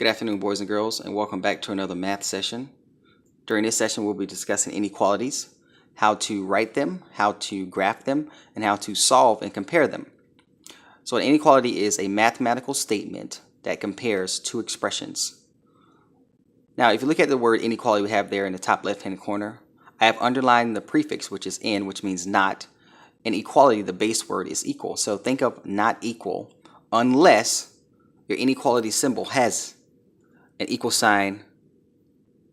Good afternoon, boys and girls, and welcome back to another math session. During this session, we'll be discussing inequalities, how to write them, how to graph them, and how to solve and compare them. So an inequality is a mathematical statement that compares two expressions. Now, if you look at the word inequality we have there in the top left-hand corner, I have underlined the prefix, which is in, which means not. In equality, the base word is equal. So think of not equal unless your inequality symbol has an equal sign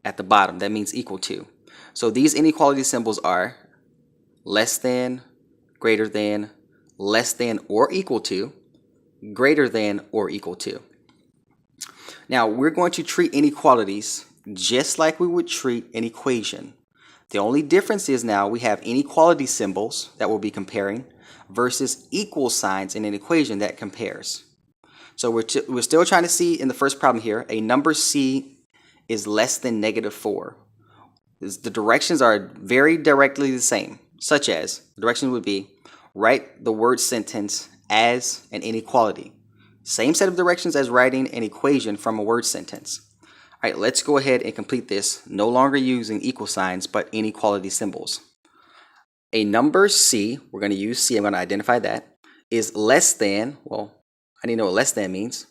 at the bottom. That means equal to. So these inequality symbols are less than, greater than, less than or equal to, greater than or equal to. Now we're going to treat inequalities just like we would treat an equation. The only difference is now we have inequality symbols that we'll be comparing versus equal signs in an equation that compares. So we're still trying to see in the first problem here, a number C is less than -4. The directions are very directly the same, such as the directions would be write the word sentence as an inequality. Same set of directions as writing an equation from a word sentence. All right, let's go ahead and complete this, no longer using equal signs, but inequality symbols. A number C, we're going to use C, I'm going to identify that, is less than, well, I need to know what less than means.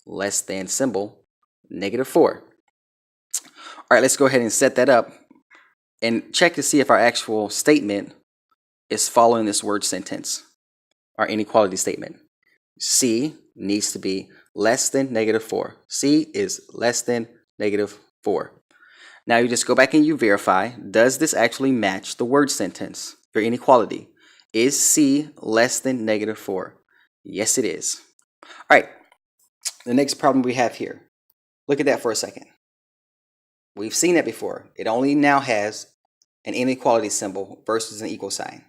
Less than symbol, -4. All right, let's go ahead and set that up and check to see if our actual statement is following this word sentence, our inequality statement. C needs to be less than -4. C is less than -4. Now you just go back and you verify, does this actually match the word sentence, your inequality? Is C less than -4? Yes, it is. All right, the next problem we have here. Look at that for a second. We've seen that before. It only now has an inequality symbol versus an equal sign.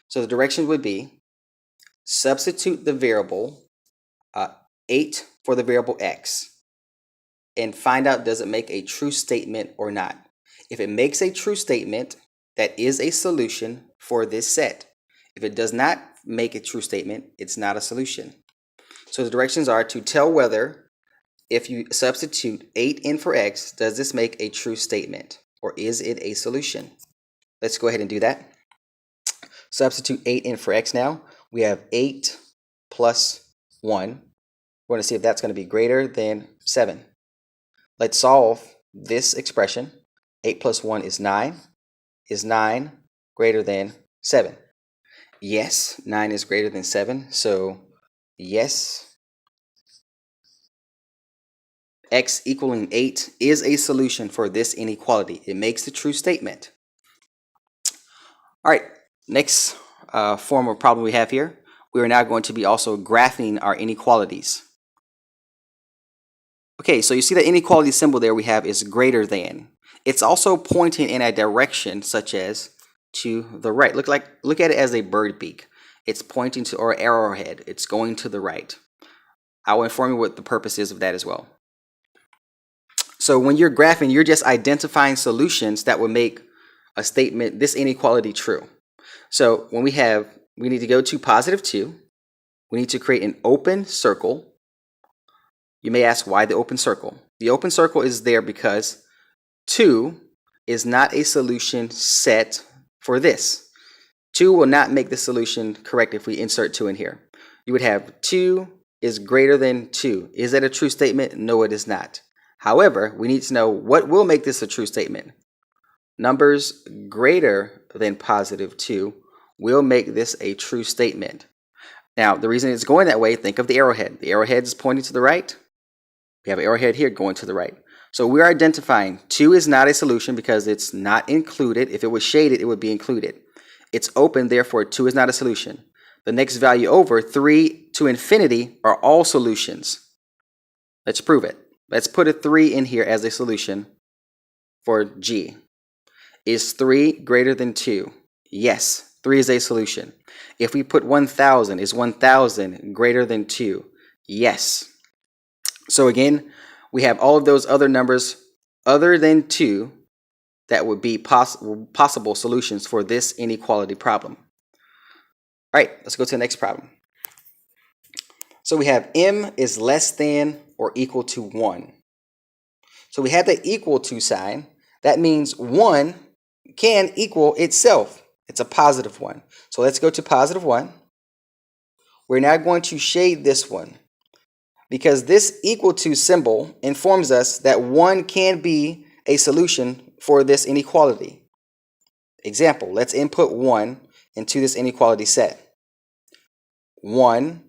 So the directions would be substitute the variable 8 for the variable x and find out does it make a true statement or not. If it makes a true statement, that is a solution for this set. If it does not make a true statement, it's not a solution. So the directions are to tell whether, if you substitute 8 in for x, does this make a true statement or is it a solution? Let's go ahead and do that. Substitute 8 in for x now. We have 8 plus 1. We're going to see if that's going to be greater than 7. Let's solve this expression. 8 plus 1 is 9. Is 9 greater than 7? Yes, 9 is greater than 7. So yes, x equaling 8 is a solution for this inequality. It makes the true statement. All right, next form of problem we have here. We are now going to be also graphing our inequalities. Okay, so you see the inequality symbol there we have is greater than. It's also pointing in a direction such as to the right. Look at it as a bird beak. It's pointing to, or arrowhead. It's going to the right. I will inform you what the purpose is of that as well. So when you're graphing, you're just identifying solutions that will make a statement, this inequality, true. So when we need to go to +2. We need to create an open circle. You may ask, why the open circle? The open circle is there because 2 is not a solution set for this. 2 will not make the solution correct if we insert 2 in here. You would have 2 is greater than 2. Is that a true statement? No, it is not. However, we need to know what will make this a true statement. Numbers greater than +2 will make this a true statement. Now, the reason it's going that way, think of the arrowhead. The arrowhead is pointing to the right. We have an arrowhead here going to the right. So we're identifying 2 is not a solution because it's not included. If it was shaded, it would be included. It's open, therefore 2 is not a solution. The next value over, 3 to infinity, are all solutions. Let's prove it. Let's put a 3 in here as a solution for G. Is 3 greater than 2? Yes, 3 is a solution. If we put 1,000, is 1,000 greater than 2? Yes. So again, we have all of those other numbers other than 2 that would be possible solutions for this inequality problem. All right, let's go to the next problem. So we have m is less than or equal to 1. So we have the equal to sign. That means 1 can equal itself. It's a positive 1. So let's go to positive 1. We're now going to shade this one because this equal to symbol informs us that 1 can be a solution for this inequality. Example, let's input 1 into this inequality set. 1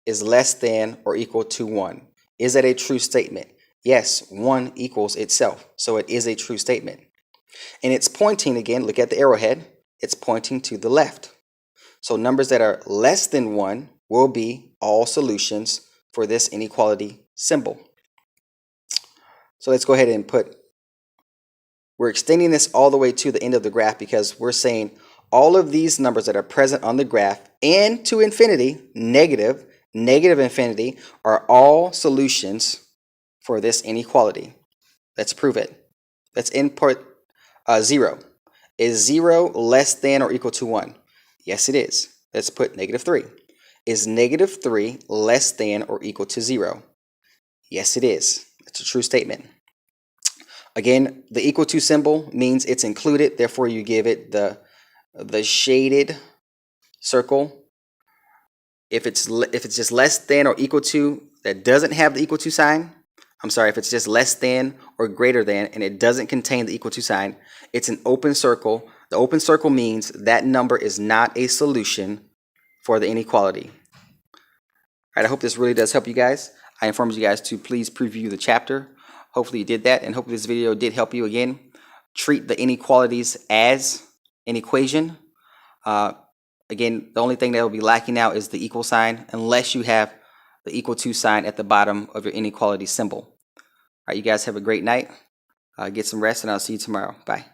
is less than or equal to 1. Is that a true statement? Yes, 1 equals itself, so it is a true statement. And it's pointing, again, look at the arrowhead, it's pointing to the left. So numbers that are less than 1 will be all solutions for this inequality symbol. So let's go ahead and we're extending this all the way to the end of the graph because we're saying all of these numbers that are present on the graph and to infinity, negative infinity, are all solutions for this inequality. Let's prove it. Let's input 0. Is 0 less than or equal to 1? Yes, it is. Let's put -3. Is -3 less than or equal to 0? Yes, it is. It's a true statement. Again, the equal to symbol means it's included, therefore you give it the shaded circle. If it's just less than or equal to, that doesn't have the equal to sign, if it's just less than or greater than and it doesn't contain the equal to sign, it's an open circle. The open circle means that number is not a solution for the inequality. All right, I hope this really does help you guys. I informed you guys to please preview the chapter. Hopefully you did that, and hopefully this video did help you. Again, treat the inequalities as an equation. Again, the only thing that will be lacking now is the equal sign, unless you have the equal to sign at the bottom of your inequality symbol. All right, you guys have a great night. Get some rest, and I'll see you tomorrow. Bye.